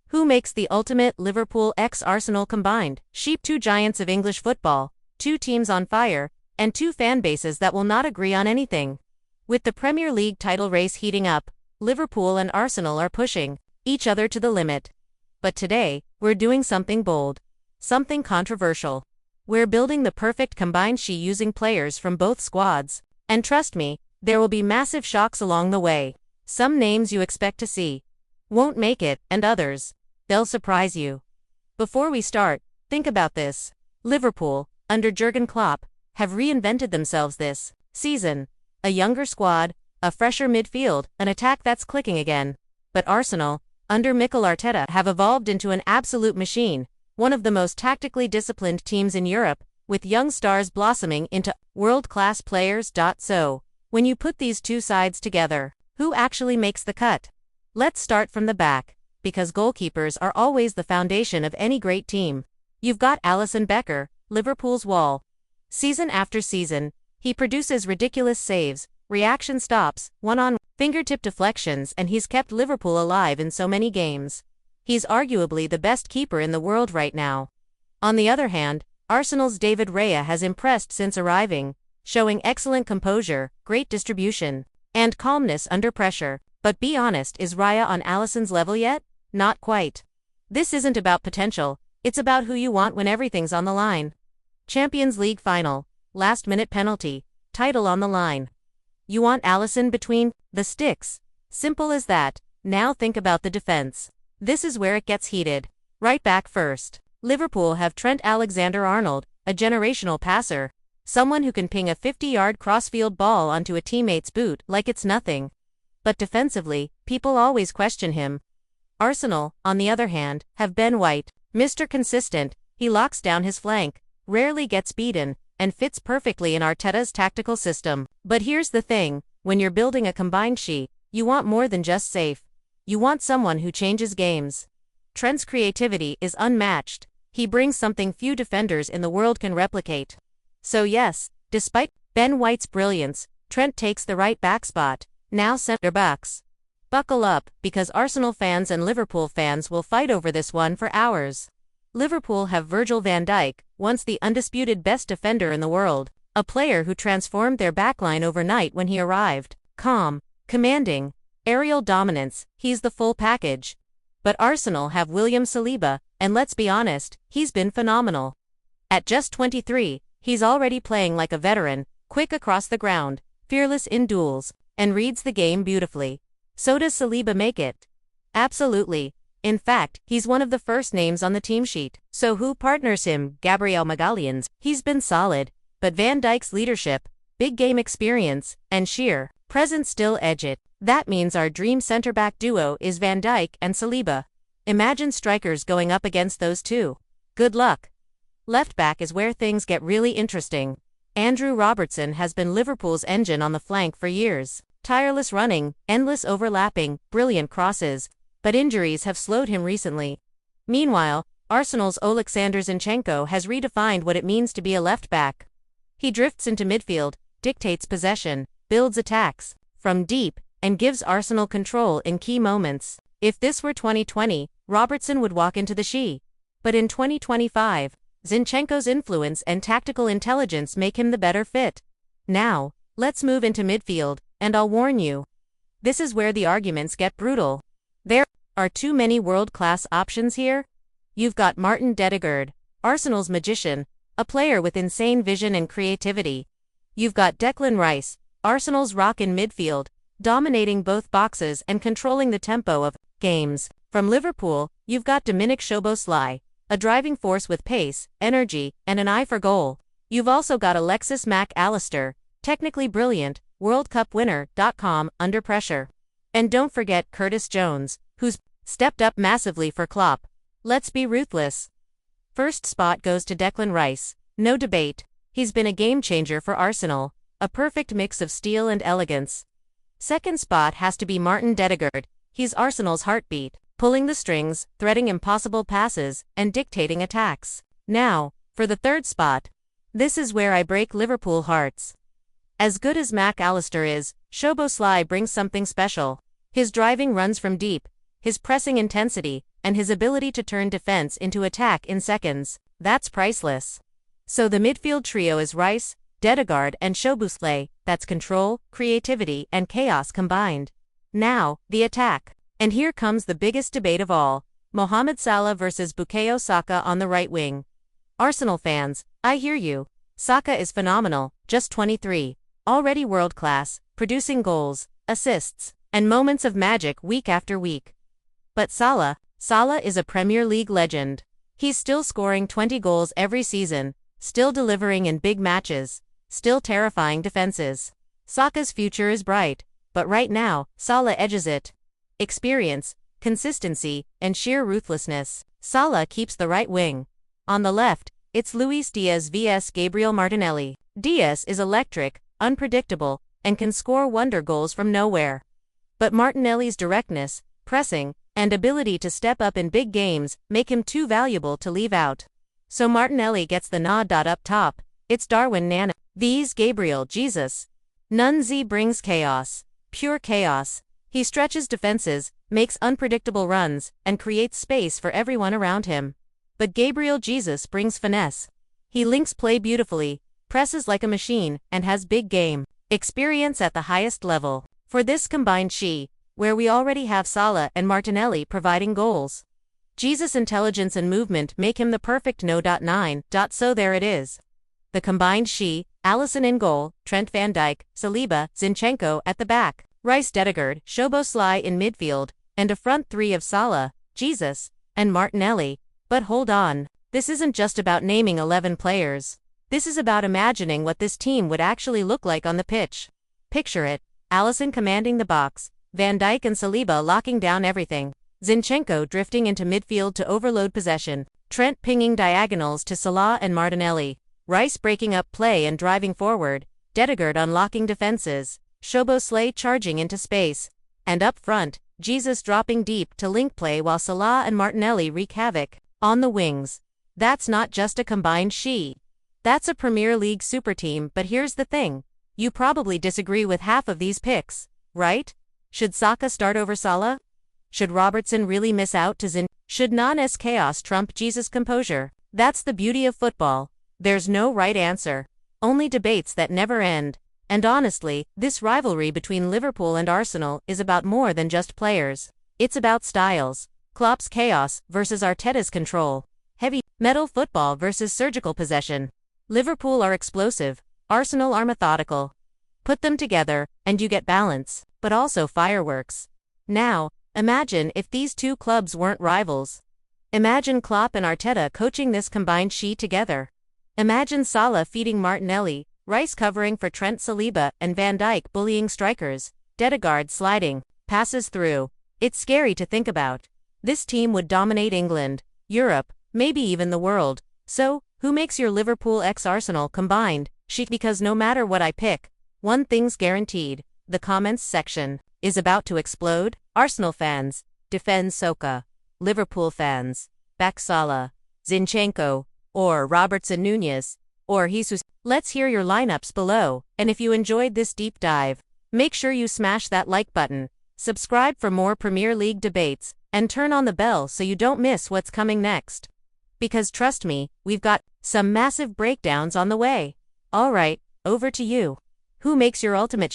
Who makes the ultimate Liverpool x Arsenal combined? Sheep, two giants of English football, two teams on fire, and two fan bases that will not agree on anything. With the Premier League title race heating up, Liverpool and Arsenal are pushing each other to the limit. But today, we're doing something bold. Something controversial. We're building the perfect combined she using players from both squads. And trust me, there will be massive shocks along the way. Some names you expect to see won't make it, and others, they'll surprise you. Before we start, think about this. Liverpool, under Jurgen Klopp, have reinvented themselves this season. A younger squad, a fresher midfield, an attack that's clicking again. But Arsenal, under Mikel Arteta, have evolved into an absolute machine, one of the most tactically disciplined teams in Europe, with young stars blossoming into world-class players. So, when you put these two sides together, who actually makes the cut? Let's start from the back, because goalkeepers are always the foundation of any great team. You've got Alisson Becker, Liverpool's wall. Season after season, he produces ridiculous saves, reaction stops, one-on fingertip deflections, and he's kept Liverpool alive in so many games. He's arguably the best keeper in the world right now. On the other hand, Arsenal's David Raya has impressed since arriving, showing excellent composure, great distribution, and calmness under pressure. But be honest, is Raya on Alisson's level yet? Not quite. This isn't about potential, it's about who you want when everything's on the line. Champions League final, last-minute penalty, title on the line. You want Alisson between the sticks. Simple as that. Now think about the defense. This is where it gets heated. Right back first. Liverpool have Trent Alexander-Arnold, a generational passer. Someone who can ping a 50-yard crossfield ball onto a teammate's boot like it's nothing. But defensively, people always question him. Arsenal, on the other hand, have Ben White, Mr. Consistent. He locks down his flank, rarely gets beaten, and fits perfectly in Arteta's tactical system. But here's the thing, when you're building a combined sheet, you want more than just safe. You want someone who changes games. Trent's creativity is unmatched. He brings something few defenders in the world can replicate. So yes, despite Ben White's brilliance, Trent takes the right back spot. Now centre backs. Buckle up, because Arsenal fans and Liverpool fans will fight over this one for hours. Liverpool have Virgil van Dijk, once the undisputed best defender in the world, a player who transformed their backline overnight when he arrived. Calm, commanding, aerial dominance, he's the full package. But Arsenal have William Saliba, and let's be honest, he's been phenomenal. At just 23, he's already playing like a veteran, quick across the ground, fearless in duels, and reads the game beautifully. So does Saliba make it? Absolutely. In fact, he's one of the first names on the team sheet. So who partners him? Gabriel Magalhães. He's been solid, but Van Dijk's leadership, big game experience, and sheer presence still edge it. That means our dream center-back duo is Van Dijk and Saliba. Imagine strikers going up against those two. Good luck. Left back is where things get really interesting. Andrew Robertson has been Liverpool's engine on the flank for years. Tireless running, endless overlapping, brilliant crosses, but injuries have slowed him recently. Meanwhile, Arsenal's Oleksandr Zinchenko has redefined what it means to be a left back. He drifts into midfield, dictates possession, builds attacks from deep, and gives Arsenal control in key moments. If this were 2020, Robertson would walk into the she. But in 2025, Zinchenko's influence and tactical intelligence make him the better fit. Now, let's move into midfield, and I'll warn you. This is where the arguments get brutal. There are too many world-class options here. You've got Martin Ødegaard, Arsenal's magician, a player with insane vision and creativity. You've got Declan Rice, Arsenal's rock in midfield, dominating both boxes and controlling the tempo of games. From Liverpool, you've got Dominic Szoboszlai, a driving force with pace, energy, and an eye for goal. You've also got Alexis Mac Allister, technically brilliant, World Cup winner. Under pressure. And don't forget Curtis Jones, who's stepped up massively for Klopp. Let's be ruthless. First spot goes to Declan Rice, no debate. He's been a game-changer for Arsenal, a perfect mix of steel and elegance. Second spot has to be Martin Ødegaard. He's Arsenal's heartbeat, pulling the strings, threading impossible passes, and dictating attacks. Now, for the third spot. This is where I break Liverpool hearts. As good as Mac Allister is, Szoboszlai brings something special. His driving runs from deep, his pressing intensity, and his ability to turn defense into attack in seconds, that's priceless. So the midfield trio is Rice, Ødegaard and Szoboszlai, that's control, creativity and chaos combined. Now, the attack. And here comes the biggest debate of all, Mohamed Salah versus Bukayo Saka on the right wing. Arsenal fans, I hear you. Saka is phenomenal, just 23, already world-class, producing goals, assists, and moments of magic week after week. But Salah is a Premier League legend. He's still scoring 20 goals every season, still delivering in big matches, still terrifying defenses. Saka's future is bright, but right now, Salah edges it. Experience, consistency, and sheer ruthlessness. Salah keeps the right wing. On the left, it's Luis Diaz vs Gabriel Martinelli. Diaz is electric, unpredictable, and can score wonder goals from nowhere. But Martinelli's directness, pressing, and ability to step up in big games make him too valuable to leave out. So Martinelli gets the nod. Up top, it's Darwin Nana vs Gabriel Jesus. Nunzi brings chaos. Pure chaos. He stretches defenses, makes unpredictable runs, and creates space for everyone around him. But Gabriel Jesus brings finesse. He links play beautifully, presses like a machine, and has big game experience at the highest level. For this combined where we already have Salah and Martinelli providing goals. Jesus' intelligence and movement make him the perfect no.9. So there it is. The combined Alisson in goal, Trent Van Dijk, Saliba, Zinchenko at the back, Rice Ødegaard, Szoboszlai in midfield, and a front three of Salah, Jesus, and Martinelli. But hold on, this isn't just about naming 11 players. This is about imagining what this team would actually look like on the pitch. Picture it, Alisson commanding the box, Van Dijk and Saliba locking down everything, Zinchenko drifting into midfield to overload possession, Trent pinging diagonals to Salah and Martinelli, Rice breaking up play and driving forward, Ødegaard unlocking defenses, Szoboszlai charging into space, and up front, Jesus dropping deep to link play while Salah and Martinelli wreak havoc on the wings. That's not just a combined That's a Premier League super team. But here's the thing. You probably disagree with half of these picks, right? Should Saka start over Salah? Should Robertson really miss out to Zin? Should Nane's chaos trump Jesus' composure? That's the beauty of football. There's no right answer. Only debates that never end. And honestly, this rivalry between Liverpool and Arsenal is about more than just players. It's about styles. Klopp's chaos versus Arteta's control. Heavy metal football versus surgical possession. Liverpool are explosive, Arsenal are methodical. Put them together, and you get balance, but also fireworks. Now, imagine if these two clubs weren't rivals. Imagine Klopp and Arteta coaching this combined together. Imagine Salah feeding Martinelli, Rice covering for Trent, Saliba and Van Dijk bullying strikers, Ødegaard sliding passes through. It's scary to think about. This team would dominate England, Europe, maybe even the world. So, who makes your Liverpool x Arsenal combined? Because no matter what I pick, one thing's guaranteed, the comments section is about to explode. Arsenal fans, defend Saka. Liverpool fans, back Salah, Zinchenko, or Robertson Nunez, or Jesus. Let's hear your lineups below, and if you enjoyed this deep dive, make sure you smash that like button, subscribe for more Premier League debates, and turn on the bell so you don't miss what's coming next. Because trust me, we've got some massive breakdowns on the way. Alright, over to you. Who makes your ultimate